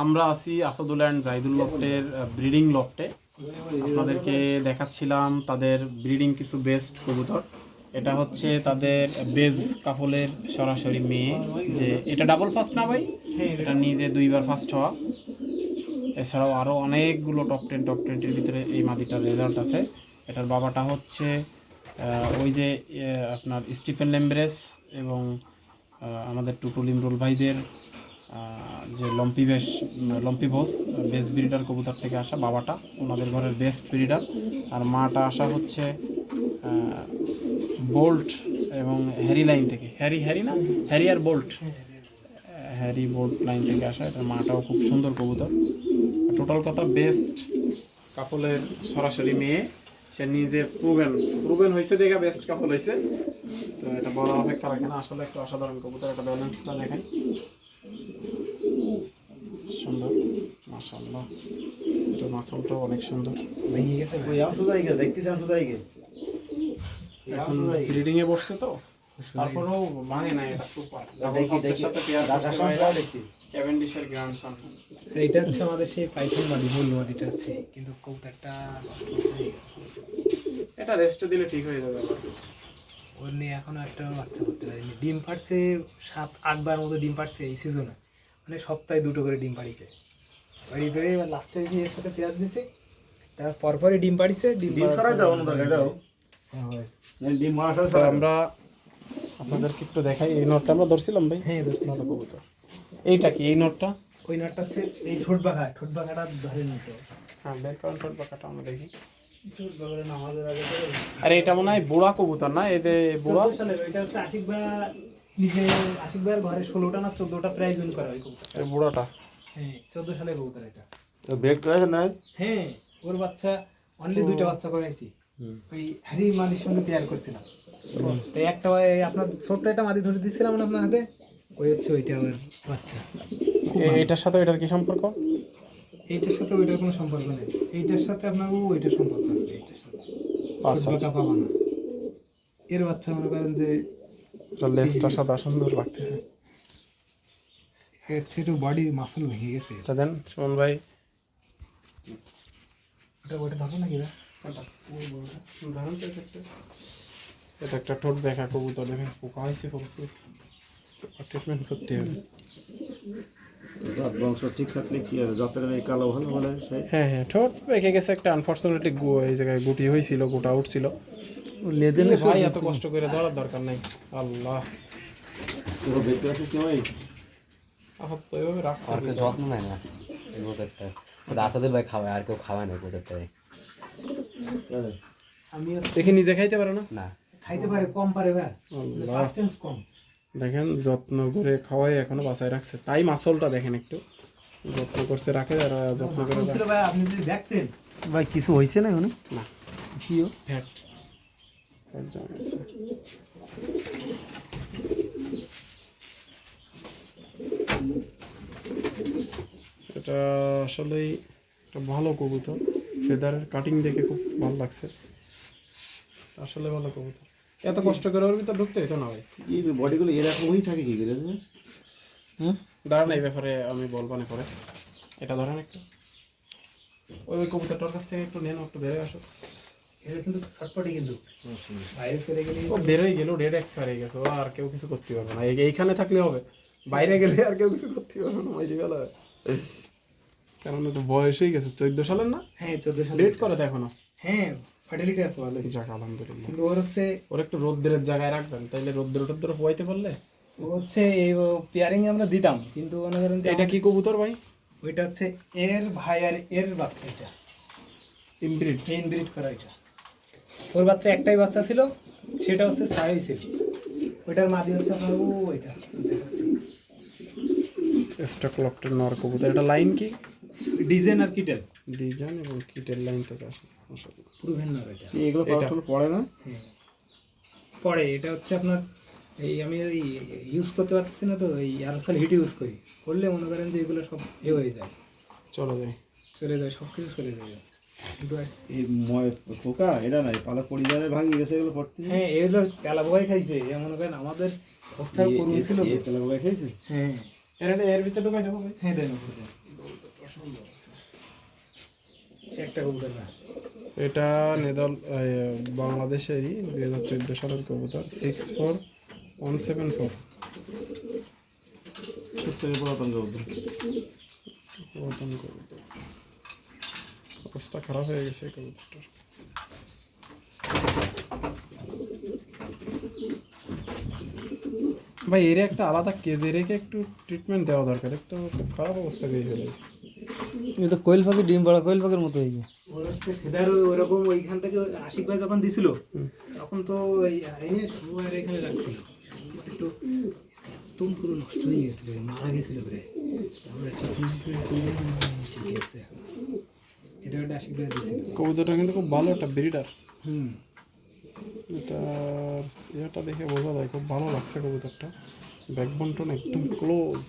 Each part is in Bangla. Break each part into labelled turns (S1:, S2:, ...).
S1: আমরা আছি আসাদুল অ্যান্ড জাহিদুল লফটের ব্রিডিং লফটে। আপনাদেরকে দেখাচ্ছিলাম তাদের ব্রিডিং কিছু বেস্ট কবুতর। এটা হচ্ছে তাদের বেজ কাপলের সরাসরি মেয়ে, যে এটা ডাবল ফার্স্ট না ভাই, এটা নিজে 2বার ফার্স্ট হওয়া। এছাড়াও আরও অনেকগুলো টপ 10 ভিতরে এই মাদিটার রেজাল্ট আছে। এটার বাবাটা হচ্ছে ওই যে আপনার স্টিফেন লেমব্রেস এবং আমাদের টুটুল ইমরুল ভাইদের যে লম্পি ভোস বেস্ট ব্রিডার কবুতর থেকে আসা বাবাটা, ওনাদের ঘরের বেস্ট ব্রিডার। আর মাটা আসা হচ্ছে বোল্ট এবং হ্যারি লাইন থেকে, হ্যারি আর বোল্ট, হ্যারি বোল্ট লাইন থেকে আসা। এটার মাটাও খুব সুন্দর কবুতর। টোটাল কথা বেস্ট কাপলের সরাসরি মেয়ে, সে নিজে প্রুভেন হয়েছে, দেখা বেস্ট কাপল হয়েছে। তো এটা বড় অপেক্ষা রাখে না, আসলে একটা অসাধারণ কবুতর। একটা ব্যালেন্সটা দেখেন, সুন্দর মাশাআল্লাহ। এটা মাসালটাও অনেক সুন্দর। এখন ব্রিডিং এ বসছে তো, তারপরেও ভাঙে না, এটা সুপার। সাথে পেয়ার করছে ক্যাভেন্ডিশের গ্র্যান্ড সন।
S2: এইটা হচ্ছে আমাদের সেই পাইথন মাদি, মূল মাদিটা আছে, কিন্তু কবুতরটা
S1: এটা রেস্ট দিলে ঠিক হয়ে যাবে।
S2: ওর নিয়ে এখনো একটা বাচ্চা করতে পারিনি। ডিম পাড়ছে 7-8 বার মতো ডিম পাড়ছে এই সিজনে, মানে সপ্তাহে 2টো করে ডিম পাড়িছে। বাড়ি করে এবার লাস্টে এর সাথে পেঁয়াজ দিছে, তার পরপরই ডিম পাড়িছে। ডিম
S3: সরাই দাও না দাও, ডিম মারা
S1: তো আমরা আপনাদেরকে একটু দেখাই। এই নটটা আমরা ধরছিলাম ভাই,
S2: হ্যাঁ ধরছি
S1: কবুতর। এইটা কি এই নটটা?
S2: ওই নটটা হচ্ছে এই ঠোঁট বাঁকাটা ধরে নিতে।
S1: হ্যাঁ, বের করেন ঠোঁট বাঁকাটা, আমরা দেখি।
S2: ঠোঁট বাঁকাটা নামাজের আগে
S1: আরে এটা মনে হয় বুড়া কবুতর না? এই যে বুড়া
S2: সালে ওইটা হচ্ছে আশিক ভাইয়ের ঘরে 16টা না 14টা প্রাইজ উইন করা ওই কবুতর।
S1: এই বুড়াটা,
S2: হ্যাঁ 14 সালের কবুতর এটা।
S3: তো বেক করেছে না?
S2: হ্যাঁ, ওর বাচ্চা অনলি 2টা বাচ্চা করাইছি। ওই হ্যারি মাদির সঙ্গে পেয়ার করছিলাম। তাই একটা আপনার ছোট্ট একটা মাদি ধরে দিচ্ছিলাম না আপনার হাতে, ওই হচ্ছে ওইটা ওর বাচ্চা।
S1: এটার সাথে ওইটার কি সম্পর্ক?
S2: এইটার সাথে ওইটার কোনো সম্পর্ক নেই, এইটার সাথে আপনার ওইটার সম্পর্ক আছে। এইটার সাথে
S1: আচ্ছা,
S2: পাবা না। এর বাচ্চা মনে করেন যে
S1: লেজটা সাদা সুন্দর লাগতেছে।
S2: হচ্ছে একটু বডি মাসল ভেঙে গেছে।
S1: এটা দেন সুমন ভাই,
S2: ওটা ধরো নাকি না?
S1: এটা একটা ঠোঁট দেখা কবুতর, দেখেন পোকা হয়েছে, ট্রিটমেন্ট করতে হবে।
S3: জাত বংশ ঠিক থাকলে কি হবে, জাতের এই কালো ভালো বলে।
S1: হ্যাঁ, ঠোঁট বেঁকে গেছে একটা, আনফরচুনেটলি এই জায়গায় গুটি হয়েছিল, গোটা উঠছিল।
S3: লেদেনে
S1: ভাই এত কষ্ট করে ধরার দরকার নাই। আল্লাহ,
S3: পুরো বেঁকে আছে কি ভাই?
S1: আপাতত তো এভাবে রাখছে।
S4: আর কেউ যত্ন নেয় না এই কবুতরটা, আসাদুল ভাই খাওয়ায়, আর কেউ খাওয়ায় না কবুতরটাই।
S2: আমি
S1: দেখে নিজে খাইতে পারে না?
S4: না,
S2: খাইতে পারে, কম পারে ভাই,
S1: আল্লাহ,
S2: পার্সেন্ট কম।
S1: দেখেন যত্ন করে খাওয়াই এখনো বাঁচায় রাখছে। তাই মাসলটা দেখেন, একটু যত্ন করছে রাখে, আর যত্ন করে
S2: ছিল ভাই, আপনি যদি দেখতেন
S3: ভাই কিছু হয়েছে না ওখানে?
S1: না,
S3: কিও
S1: ফ্যাট জমেছে। এটা আসলেই একটা ভালো কবুতর, ফেদারের কাটিং দেখে খুব ভালো লাগছে, আসলে ভালো কবুতর। এত কষ্ট করে ওর ভিতর ঢুকতে হতো না ভাই।
S3: এই বডিগুলো এরকমই থাকে কি করে? হ্যাঁ,
S1: দাঁড়ান, এই ব্যাপারে আমি বলবো না পরে। এটা ধরেন একটু, ওই কবুতরটার কাছ থেকে একটু নেন, একটু বেরোয় আসো।
S2: এটা কিন্তু ছটপটি, কিন্তু বাইরে চলে গেলে
S1: ও বেরোয় গেল, ডেড এক্সপায়ার হয়ে গেছে, ও আর কেউ কিছু করতে পারবে না। এইখানে থাকলে হবে, বাইরে গেলে আর কেউ কিছু করতে পারবে না। মাইরি গেল, কেননা তো বয়স হয়ে গেছে, 14 সালের না?
S2: হ্যাঁ 14 সালে
S1: ডেট করে তো এখনো।
S2: হ্যাঁ ফার্টিলিটি আছে ভালো।
S1: যাক আলহামদুলিল্লাহ।
S2: কিন্তু ওর হচ্ছে,
S1: ওর একটু রোদ্রের জায়গায় রাখবেন, তাইলে রোদ্রের পোয়াইতে পারলে।
S2: ও হচ্ছে এই পেয়ারিং আমরা দিতাম, কিন্তু মনে করেন যে
S1: এটা কি কবুতর ভাই?
S2: ওইটা হচ্ছে এর ভাই আর এর বাচ্চা, এটা ইনব্রিড করা। এটা ওর বাচ্চা একটাই বাচ্চা ছিল, সেটা হচ্ছে ছাই ছিল। ওইটার মাদি হচ্ছে আপনার ওইটা দেখাচ্ছি,
S1: স্টক লকটের নর কবুতর। এটা লাইন কি?
S2: ডিজাইন আর কিটেল,
S1: ডিজাইন এবং কিটের লাইন থেকে আসে।
S2: প্রুভেন নর এটা।
S3: এগুলো কখনো পড়ে না?
S2: হ্যাঁ পরে এটা হচ্ছে আপনার এই আমি ওই ইউজ করতে পারতেছি না তো, এই এয়ারসল হিট ইউজ করি, করলে মনে করেন যে এগুলো সব হয়ে যায়,
S1: চলে যায়,
S2: সব কিছু চলে যায়। কিন্তু
S3: এই পোকা এটা নাই, পালা পরিবারে ভাঙি গেছে এগুলো পড়তে।
S2: হ্যাঁ এগুলো তেলা পোকাই খাইছে, মনে করেন আমাদের অবস্থা করুন ছিল।
S3: তেলা পোকা খাইছে।
S2: হ্যাঁ
S1: এর ভিতরে ঢুকাই দেবো ভাই।
S2: হ্যাঁ দেন। একটা কবুতর না
S1: এটা বাংলাদেশেরই 2014 সালের কবুতর 64174
S3: সত্যি পুরাতন কবুতর।
S1: পুরাতন কবুতর, অবস্থা খারাপ হয়ে গেছে এই কবুতরটার। ভাই এর একটা আলাদা কেজে রেখে একটু ট্রিটমেন্ট দেওয়া দরকার, একটু খুব খারাপ অবস্থা করে ফেলেছে।
S5: এটা তো কোয়েল পাখি ডিম পাড়া কোয়েল পাখির মতো হয়ে যায়।
S2: ওর হচ্ছে ফেদার ওইরকম ওইখান থেকে আশিক ভাই যখন দিছিল তখন তো এই এনে সবার এখানে রাখছিল একটু তুম পুরো নষ্ট হয়ে গেছিল, মারা গেছিল প্রায়। আমরা ঠিক আছে, এটা ওটা আশিক ভাই দিছিল।
S1: কবুতরটা কিন্তু খুব ভালো একটা ব্রিডার।
S2: হুম,
S1: এটা এটা দেখে বোঝা যায় খুব ভালো লাগছে কবুতরটা, ব্যাকবোনটা একদম ক্লোজ।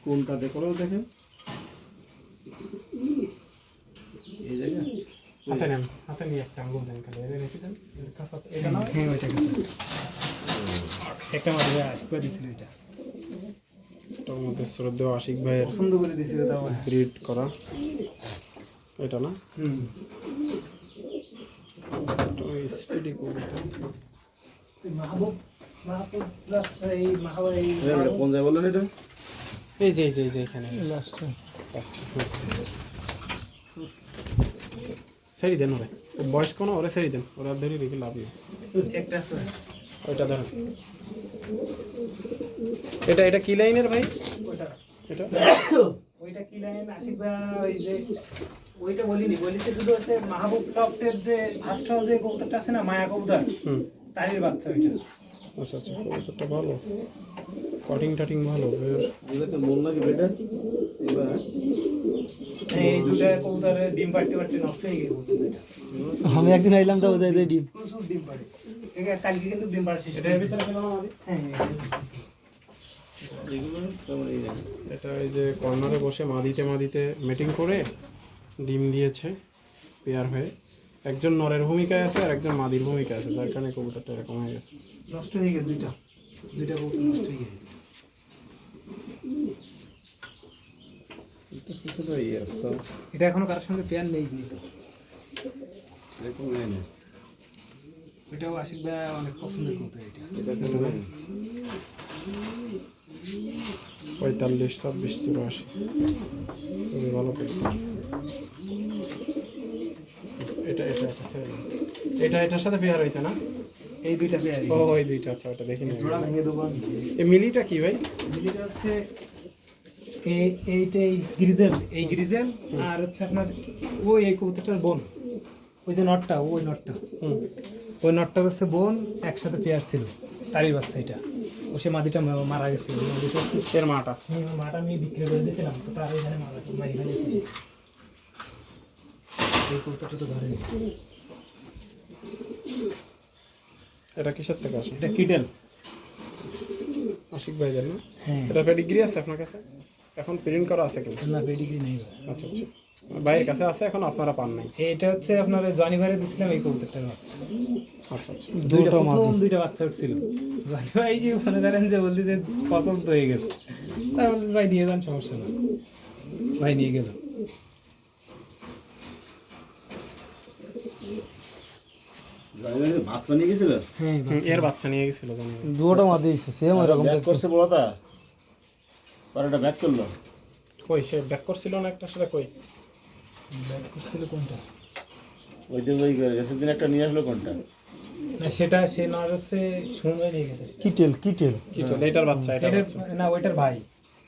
S3: কোনটা দেখো দেখেন এই জায়গা
S1: হাতে নেন, হাতে নিয়ে একটা আঙুল দেন, খালি এটা রেখে দেন। এটা না
S2: হ্যাঁ ওইটা গেছে একটা মাঠে আশিক ভাই দিছিল, এটা
S1: এটার মধ্যে শ্রদ্ধেয় আশিক ভাইয়ের
S2: পছন্দ করে দিছিল তাও।
S1: ব্রিড করা, এটা না
S2: হুম,
S1: স্পিডি কবুতর।
S2: মাহবুব মাহবুব প্লাস এই মাহবুব এই
S3: এটা কোন জায়গা বললেন এটা?
S1: এই যে এখানে
S5: লাস্টে
S1: ছেড়ে দেন ওরে, ও বয়স্ক না, ওরে ছেড়ে দেন, ওরা ধরে রেখে লাভ নেই।
S2: একটা আছে
S1: ওইটা ধরেন। এটা কি লাইনের ভাই?
S2: ওইটা
S1: এটা
S2: ওইটা কি লাইন আশিক ভাই? ওই যে ওইটা বলিছে শুধু হচ্ছে মাহবুব টপটের যে ফার্স্ট যে কবুতরটা আছে না, মায়া কবুতর,
S1: হুম,
S2: তারই বাচ্চা ওইটা।
S1: আচ্ছা কবুতরটা ভালো, কাটিং টাটিং ভালো।
S3: এটাকে মন লাগে বেটা এবার
S2: এই দুটা কবুতরের ডিম পাড়তে নষ্ট হয়ে গেছে কবুতরটা।
S5: আমি একদিন আইলাম তো ওদের ডিম
S2: প্রচুর ডিম পাড়ে, কালকে কিন্তু ডিম পাড়া শেষ।
S1: এটার ভিতরে পেলাম আমাদের।
S2: হ্যাঁ
S3: এগুলো তারপরে এই জায়গা
S1: এটা এই যে কর্নারে বসে মাদিতে মিটিং করে ডিম দিয়েছে পেয়ার হয়ে। একজন নরের ভূমিকায় আছে আর একজন মাদির ভূমিকায় আছে, যার কারণে কবুতরটা এরকম হয়ে গেছে।
S2: নষ্ট হয়ে গেছে দুইটা কবুতর নষ্ট হয়ে গেছে।
S3: তো কিছু তো এই আসতো
S2: এটা এখনো কারোর সঙ্গে পেয়ার নেই কিন্তু
S3: এরকম নেই না,
S2: এটাও আশিক ভাই অনেক পছন্দের কবুতর এটা।
S3: এটা কেন নেই?
S1: 45, 26, 84 খুবই ভালো কবুতর। এটা এটার সাথে পেয়ার হয়েছে না?
S2: এই দুইটা পেয়ার
S1: ও ওই দুইটা, আচ্ছা ওটা দেখি না।
S2: জোড়া ভেঙে দেবো আমি।
S1: এই মিলিটা কি ভাই?
S2: মিলিটা হচ্ছে এইটা এই গ্রিজেল আর হচ্ছে আপনার ওই এই কবুতরটার বোন, ওই যে নটটা, ওই নটটা,
S1: হুম,
S2: ওই নটটার হচ্ছে বোন একসাথে পেয়ার ছিল, তারই বাচ্চা এটা। ও সে মাদিটা মারা গেছে,
S1: এর মাটা।
S2: মাটা আমি বিক্রি করে দিয়েছিলাম, তো তার এখানে মারি ফেলেছি। এই কবুতরটা তো ধরেনি।
S1: এটা কিসের থেকে আসে?
S2: এটা কিডেল।
S1: আশিক ভাই জানেন?
S2: হ্যাঁ,
S1: এটা পেডিগ্রি আছে আপনার কাছে? এখন প্রিন্ট করা আছে কিন্তু?
S2: না পেডিগ্রি নেই।
S1: আচ্ছা ভাইয়ের কাছে আছে, এখন আপনারা পান নাই।
S2: এটা হচ্ছে আপনার জনিবারে দিছিলাম এই কবুতরটার বাচ্চা।
S1: আচ্ছা
S2: দুইটা বাচ্চা উঠছিল। ভাই যে মনে করেন যে বললি যে পছন্দ হয়ে গেছে, তাই বললি ভাই নিয়ে যান, সমস্যা না। ভাই নিয়ে গেল।
S3: বাচ্চা নিয়ে গেছিল
S2: হ্যাঁ,
S1: এর বাচ্চা নিয়ে গেছিল জানি।
S5: দুটো মাদি দিচ্ছে সেম এরকম
S3: ব্যাক করছে বড়টা আর এটা ব্যাক করলো
S1: কই সে ব্যাক করছিল না একটা, সেটা কই?
S2: ব্যাক করছিল কোনটা?
S3: ওই যে ওই গেছে দিন একটা নিয়ে আসলো কোনটা?
S2: না সেটা সে না হচ্ছে সুমন নিয়ে গেছে।
S5: কিটেল
S1: কি চলে এটার বাচ্চা?
S2: এটার না ওইটার ভাই,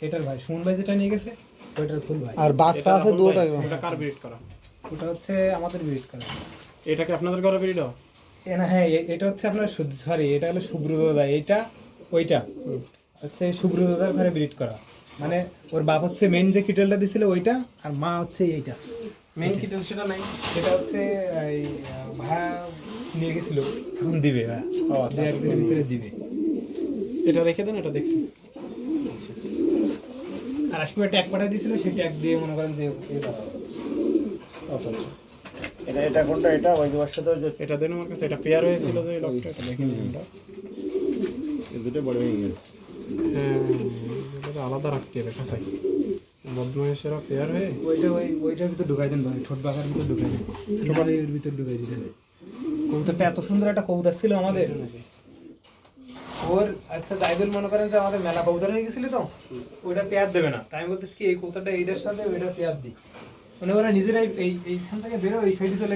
S2: এটার ভাই সুমন ভাই যেটা নিয়ে গেছে ওইটার ফুল ভাই।
S5: আর বাচ্চা আছে দুটো
S1: এটা কার ব্রিড করা?
S2: ওটা হচ্ছে আমাদের ব্রিড করা।
S1: এটা কি আপনাদের ঘরে ব্রিড হয়?
S2: না হ্যাঁ, এটা হচ্ছে আপনার সরি, এটা হলো সুব্রতদা, এইটা ওইটা হচ্ছে সুব্রতদার ঘরে ব্রিড করা। মানে ওর বাপ হচ্ছে মেন যে কিটেলটা দিছিল ওইটা, আর মা হচ্ছে এইটা
S1: মেইন কিটেল সেটা নাই।
S2: সেটা হচ্ছে এই ভাড়া নিয়ে গেছিল, এখন দিবে ভাড়া।
S1: ও আচ্ছা,
S2: একদিনের ভিতরে দিবে।
S1: এটা রেখে দেন, এটা দেখছি।
S2: আর আজকে ট্যাগ পাঠিয়ে দিয়েছিল, সেই ট্যাগ দিয়ে মনে করেন যে
S1: আচ্ছা
S3: এটা কোনটা? এটা ওই যে সাথে যে
S1: এটা দেন আমার কাছে। এটা পেয়ার হয়েছিল যে লকটা, এটা দেখে নিন। এটা
S3: এই দুটো বড় হয়ে গেছে।
S1: হ্যাঁ, এটা আলাদা রাখতে হবে কাছে। বদমাইশেরা পেয়ার হয়ে
S2: ওইটার ভিতর ঢুকাই দেন ভাই, ঠোঁট বাঁকার ভিতর ঢুকাই দেন, এর ভিতর ঢুকাই দিলেন। কবুতরটা এত সুন্দর একটা কবুতর ছিল আমাদের, ওর আচ্ছা জাইদুল মনে করেন যে আমাদের মেলা কবুতর হয়ে গেছিল তো, ওইটা পেয়ার দেবে না, তাই আমি বলতেছি কি এই কবুতরটা এইটার সাথে ওইটা পেয়ার দিই, মানে ওরা নিজেরাই এইখান থেকে বেরো এই সাইডে চলে